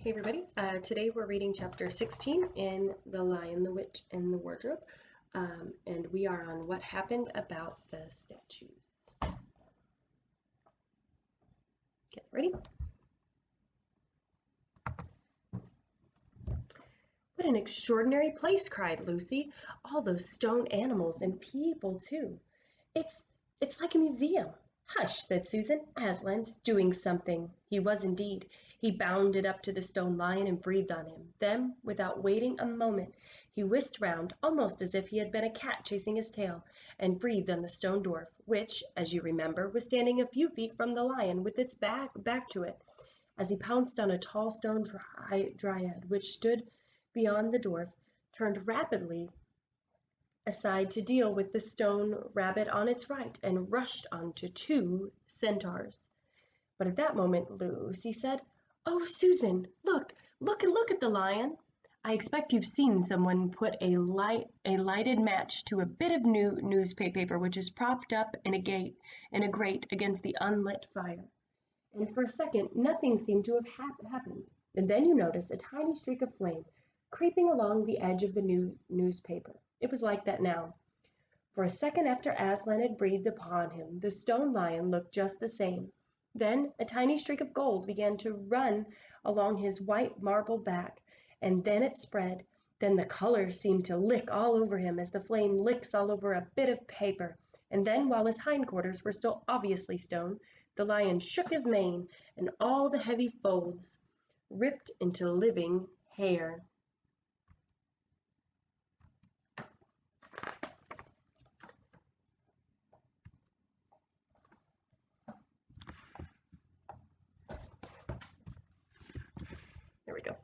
Hey everybody, today we're reading chapter 16 in The Lion, the Witch, and the Wardrobe, and we are on what happened about the statues. Get ready. What an extraordinary place, cried Lucy. All those stone animals and people too. It's like a museum. Hush, said Susan. Aslan's doing something. He was indeed. He bounded up to the stone lion and breathed on him. Then, without waiting a moment, he whisked round, almost as if he had been a cat chasing his tail, and breathed on the stone dwarf, which, as you remember, was standing a few feet from the lion with its back to it, as he pounced on a tall stone dryad, which stood beyond the dwarf, turned rapidly aside to deal with the stone rabbit on its right, and rushed onto two centaurs. But at that moment Lucy said, "Oh, Susan, look at the lion. I expect you've seen someone put a lighted match to a bit of newspaper which is propped up in a grate against the unlit fire." And for a second nothing seemed to have happened. And then you noticed a tiny streak of flame creeping along the edge of the newspaper. It was like that now. For a second after Aslan had breathed upon him, the stone lion looked just the same. Then a tiny streak of gold began to run along his white marble back, and then it spread. Then the colors seemed to lick all over him as the flame licks all over a bit of paper. And then, while his hindquarters were still obviously stone, the lion shook his mane, and all the heavy folds ripped into living hair. There we go.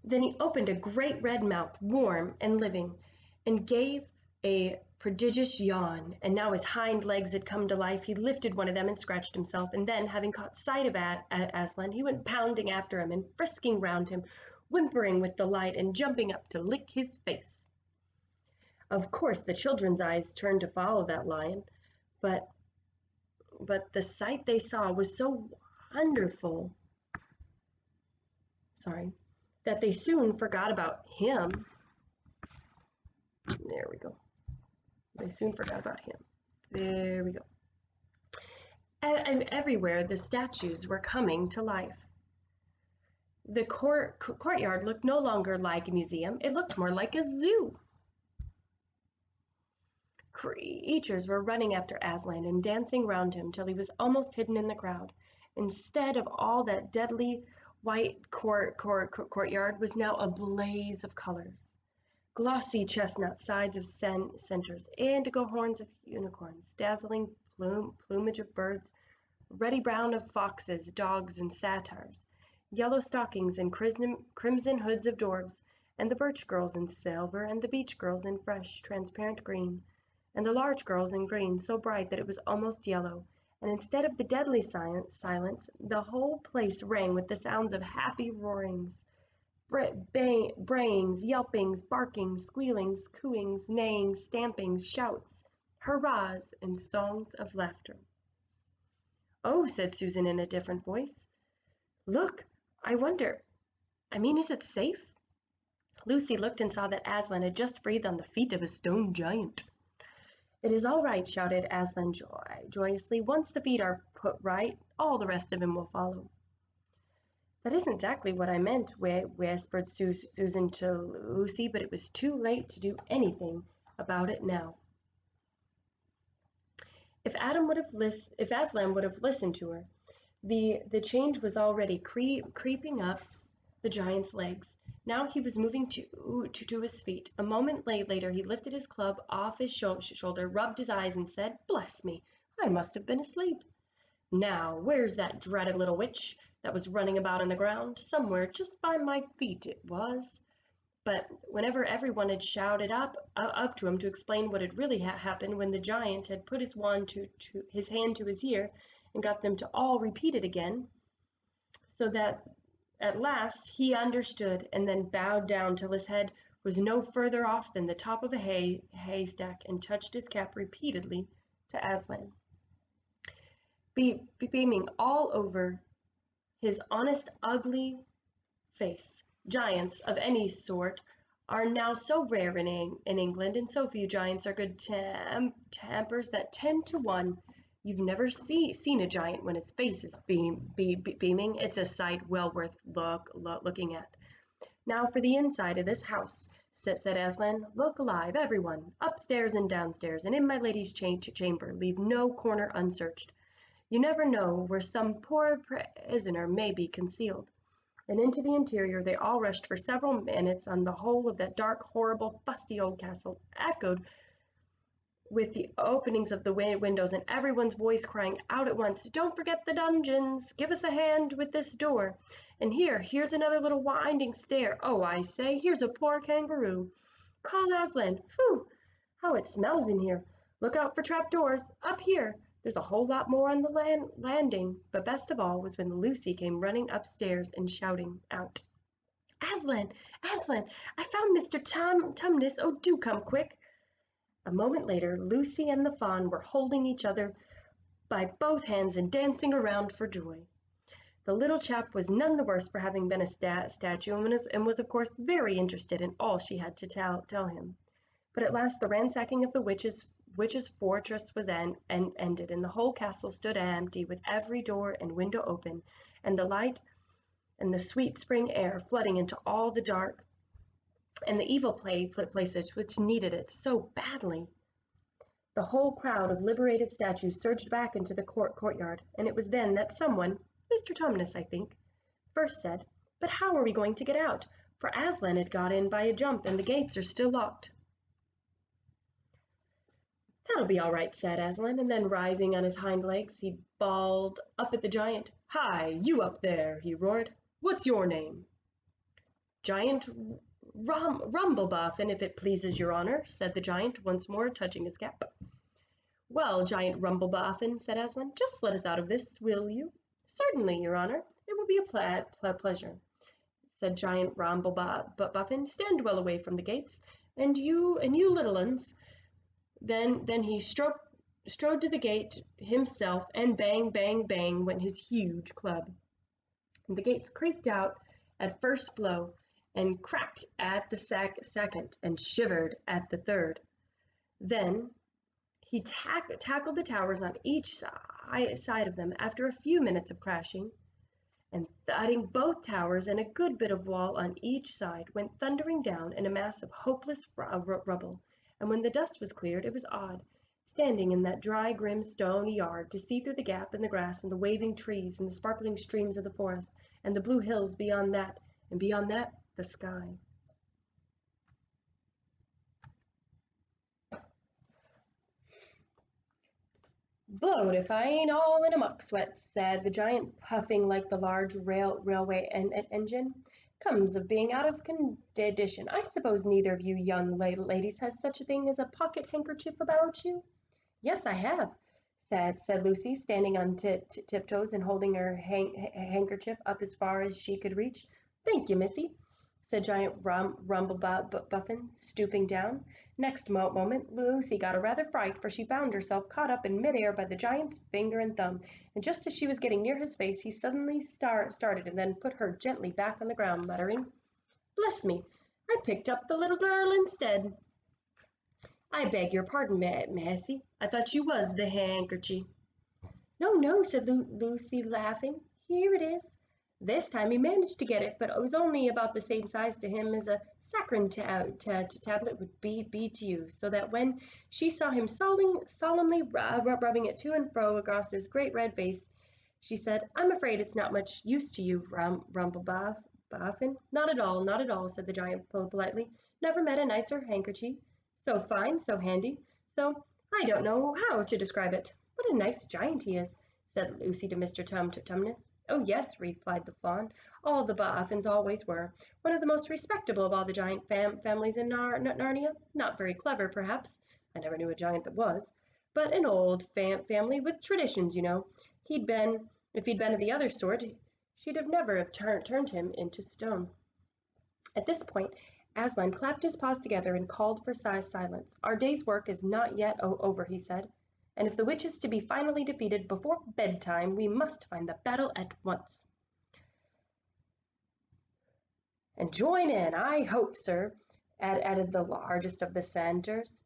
Then he opened a great red mouth, warm and living, and gave a prodigious yawn, and now his hind legs had come to life. He lifted one of them and scratched himself, and then, having caught sight of Aslan, he went pounding after him and frisking round him, whimpering with delight and jumping up to lick his face. Of course the children's eyes turned to follow that lion, but the sight they saw was so wonderful, that they soon forgot about him. There we go. They soon forgot about him. There we go. And everywhere the statues were coming to life. The courtyard looked no longer like a museum. It looked more like a zoo. Creatures were running after Aslan and dancing round him till he was almost hidden in the crowd. Instead of all that deadly white courtyard was now a blaze of colors. Glossy chestnut sides of centaurs, indigo horns of unicorns, dazzling plumage of birds, ruddy brown of foxes, dogs, and satyrs, yellow stockings and crimson hoods of dwarves, and the birch girls in silver, and the beech girls in fresh, transparent green, and the larch girls in green so bright that it was almost yellow. And instead of the deadly silence, the whole place rang with the sounds of happy roarings, brayings, yelpings, barkings, squealings, cooings, neighings, stampings, shouts, hurrahs, and songs of laughter. "Oh," said Susan in a different voice. "Look, I mean, is it safe?" Lucy looked and saw that Aslan had just breathed on the feet of a stone giant. "It is all right," shouted Aslan joyously. "Once the feet are put right, all the rest of him will follow." "That isn't exactly what I meant," whispered Susan to Lucy, but it was too late to do anything about it now. If Aslan would have listened to her, the change was already creeping up the giant's legs. Now he was moving to his feet. A moment later he lifted his club off his shoulder, rubbed his eyes, and said, "Bless me, I must have been asleep. Now, where's that dreaded little witch that was running about on the ground? Somewhere just by my feet it was." But whenever everyone had shouted up to him to explain what had really happened, when the giant had put his his hand to his ear and got them to all repeat it again, so that at last he understood, and then bowed down till his head was no further off than the top of a haystack, and touched his cap repeatedly to Aslan. Beaming all over his honest, ugly face. Giants of any sort are now so rare in England, and so few giants are good tempers that 10 to 1 you've never seen a giant when his face is beaming. It's a sight well worth looking at. Now for the inside of this house, said Aslan. Look alive, everyone, upstairs and downstairs, and in my lady's chamber. Leave no corner unsearched. You never know where some poor prisoner may be concealed. And into the interior they all rushed for several minutes, and the whole of that dark, horrible, fusty old castle echoed with the openings of the windows, and everyone's voice crying out at once, "Don't forget the dungeons! Give us a hand with this door! And here's another little winding stair! Oh, I say, here's a poor kangaroo! Call Aslan! Phew! How it smells in here! Look out for trapdoors! Up here! There's a whole lot more on the landing!" But best of all was when Lucy came running upstairs and shouting out, "Aslan! Aslan! I found Mr. Tumnus! Oh, do come quick!" A moment later Lucy and the Fawn were holding each other by both hands and dancing around for joy. The little chap was none the worse for having been a statue, and was of course very interested in all she had to tell him. But at last the ransacking of the witch's fortress was ended, and the whole castle stood empty, with every door and window open, and the light and the sweet spring air flooding into all the dark and the evil places which needed it so badly. The whole crowd of liberated statues surged back into the courtyard, and it was then that someone, Mr. Tumnus, I think, first said, "But how are we going to get out? For Aslan had got in by a jump, and the gates are still locked." "That'll be all right," said Aslan, and then rising on his hind legs, he bawled up at the giant. "Hi, you up there!" he roared. "What's your name?" "Giant Rumblebuffin, if it pleases your honor," said the giant, once more touching his cap. "Well, Giant Rumblebuffin," said Aslan, "just let us out of this, will you?" "Certainly, your honor. It will be a pleasure," said Giant Rumblebuffin. "Stand well away from the gates, and you little uns." Then he strode to the gate himself, and bang, bang, bang went his huge club. And the gates creaked out at first blow, and cracked at the second, and shivered at the third. Then he tackled the towers on each side of them after a few minutes of crashing, and thudding. Both towers and a good bit of wall on each side went thundering down in a mass of hopeless rubble, and when the dust was cleared, it was odd, standing in that dry, grim stone yard, to see through the gap in the grass, and the waving trees, and the sparkling streams of the forest, and the blue hills beyond that, and beyond that, the sky. "Blowed if I ain't all in a muck sweat," said the giant, puffing like the large railway engine. "Comes of being out of condition. I suppose neither of you young ladies has such a thing as a pocket handkerchief about you?" "Yes, I have," said Lucy, standing on tiptoes and holding her handkerchief up as far as she could reach. "Thank you, missy," said Giant Rumblebuffin, stooping down. Next moment Lucy got a rather fright, for she found herself caught up in mid-air by the giant's finger and thumb, and just as she was getting near his face, he suddenly started, and then put her gently back on the ground, muttering, "Bless me, I picked up the little girl instead." "I beg your pardon, missy. I thought you was the handkerchief." "No, no," said Lucy, laughing. "Here it is." This time he managed to get it, but it was only about the same size to him as a saccharine tablet would be to you, so that when she saw him solemnly rubbing it to and fro across his great red face, she said, "I'm afraid it's not much use to you, Rumblebuffin." "Not at all, not at all," said the giant politely. "Never met a nicer handkerchief. So fine, so handy, so I don't know how to describe it." "What a nice giant he is," said Lucy to Mr. Tumnus. "Oh, yes," replied the Fawn. "All the Buffins always were. One of the most respectable of all the giant families in Narnia. Not very clever, perhaps. I never knew a giant that was. But an old family with traditions, you know. If he'd been of the other sort, she'd never have turned him into stone." At this point Aslan clapped his paws together and called for silence. "Our day's work is not yet over," he said, "and if the witch is to be finally defeated before bedtime, we must find the battle at once." And join in, I hope, sir, added the largest of the centers.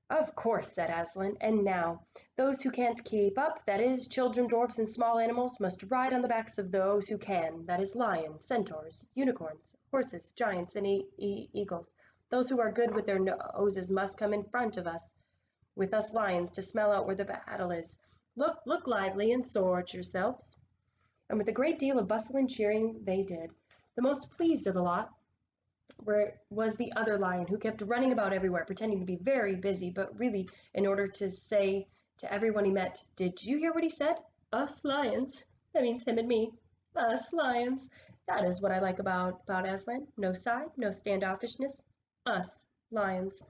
Of course, said Aslan. And now, those who can't keep up, that is, children, dwarfs, and small animals, must ride on the backs of those who can, that is, lions, centaurs, unicorns, horses, giants, and eagles. Those who are good with their noses must come in front of us, with us lions, to smell out where the battle is. Look lively and sort yourselves. And with a great deal of bustle and cheering they did. The most pleased of the lot was the other lion, who kept running about everywhere, pretending to be very busy, but really in order to say to everyone he met, "Did you hear what he said? Us lions. That means him and me. Us lions. That is what I like about Aslan. No side, no standoffishness. Us lions."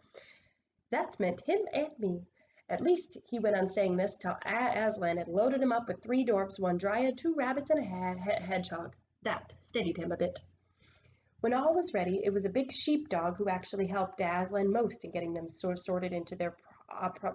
That meant him and me. At least he went on saying this till Aslan had loaded him up with 3 dwarfs, 1 dryad, 2 rabbits, and a hedgehog. That steadied him a bit. When all was ready, it was a big sheepdog who actually helped Aslan most in getting them sorted into their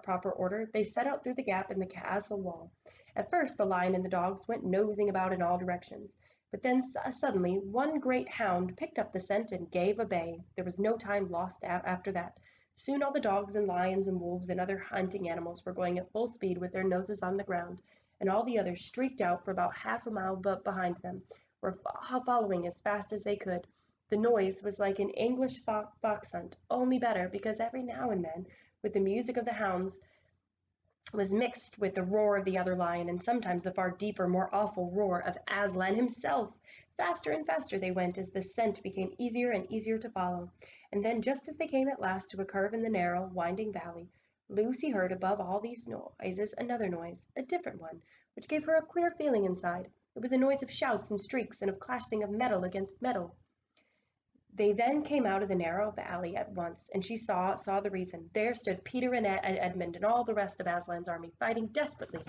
proper order. They set out through the gap in the castle wall. At first, the lion and the dogs went nosing about in all directions, but then suddenly one great hound picked up the scent and gave a bay. There was no time lost after that. Soon all the dogs and lions and wolves and other hunting animals were going at full speed with their noses on the ground, and all the others streaked out for about half a mile behind them, were following as fast as they could. The noise was like an English fox hunt, only better, because every now and then, with the music of the hounds, was mixed with the roar of the other lion, and sometimes the far deeper, more awful roar of Aslan himself. Faster and faster they went as the scent became easier and easier to follow, and then just as they came at last to a curve in the narrow, winding valley, Lucy heard above all these noises another noise, a different one, which gave her a queer feeling inside. It was a noise of shouts and shrieks and of clashing of metal against metal. They then came out of the narrow valley at once, and she saw the reason. There stood Peter and Edmund and all the rest of Aslan's army, fighting desperately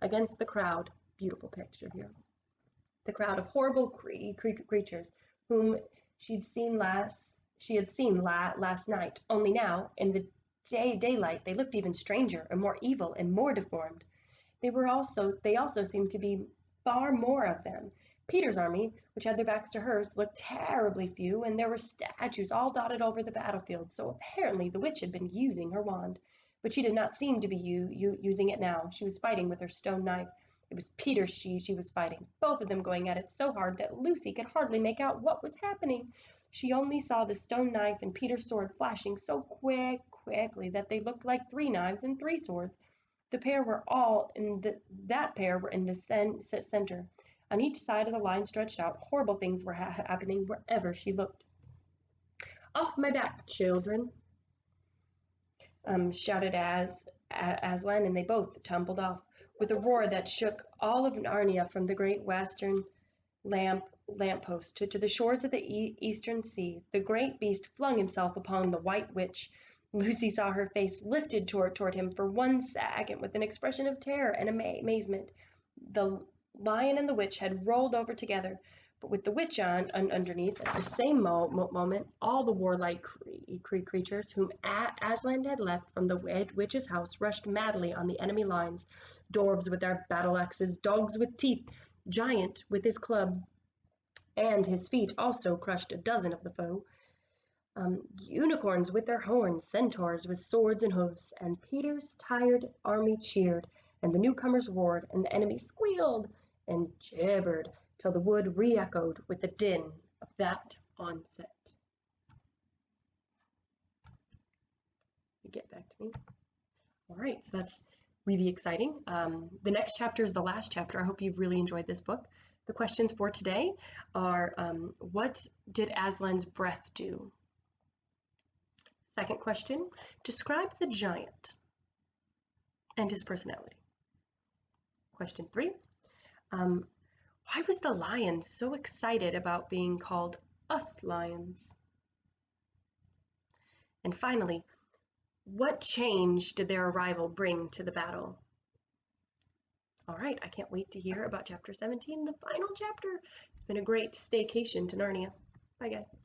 against the crowd. Beautiful picture here. The crowd of horrible creatures whom she had seen last night. Only now, in the daylight, they looked even stranger and more evil and more deformed. They also seemed to be far more of them. Peter's army, which had their backs to hers, looked terribly few, and there were statues all dotted over the battlefield, so apparently the witch had been using her wand. But she did not seem to be using it now. She was fighting with her stone knife. It was Peter she was fighting, both of them going at it so hard that Lucy could hardly make out what was happening. She only saw the stone knife and Peter's sword flashing so quickly that they looked like 3 knives and 3 swords. That pair were in the center. On each side of the line stretched out, horrible things were happening wherever she looked. "Off my back, children!" Shouted Aslan, and they both tumbled off, with a roar that shook all of Narnia from the great western lamppost to the shores of the eastern sea. The great beast flung himself upon the white witch. Lucy saw her face lifted toward him for 1 second with an expression of terror and amazement. The lion and the witch had rolled over together, but with the witch underneath. At the same moment, all the warlike creatures whom Aslan had left from the witch's house rushed madly on the enemy lines. Dwarves with their battle axes, dogs with teeth, giant with his club and his feet also crushed a dozen of the foe. Unicorns with their horns, centaurs with swords and hoofs, and Peter's tired army cheered, and the newcomers roared, and the enemy squealed and gibbered till the wood re-echoed with the din of that onset. You get back to me. All right, so that's really exciting. The next chapter is the last chapter. I hope you've really enjoyed this book. The questions for today are, what did Aslan's breath do? Second question, describe the giant and his personality. Question 3, why was the lion so excited about being called us lions? And finally, what change did their arrival bring to the battle? All right, I can't wait to hear about chapter 17, the final chapter. It's been a great staycation to Narnia. Bye, guys.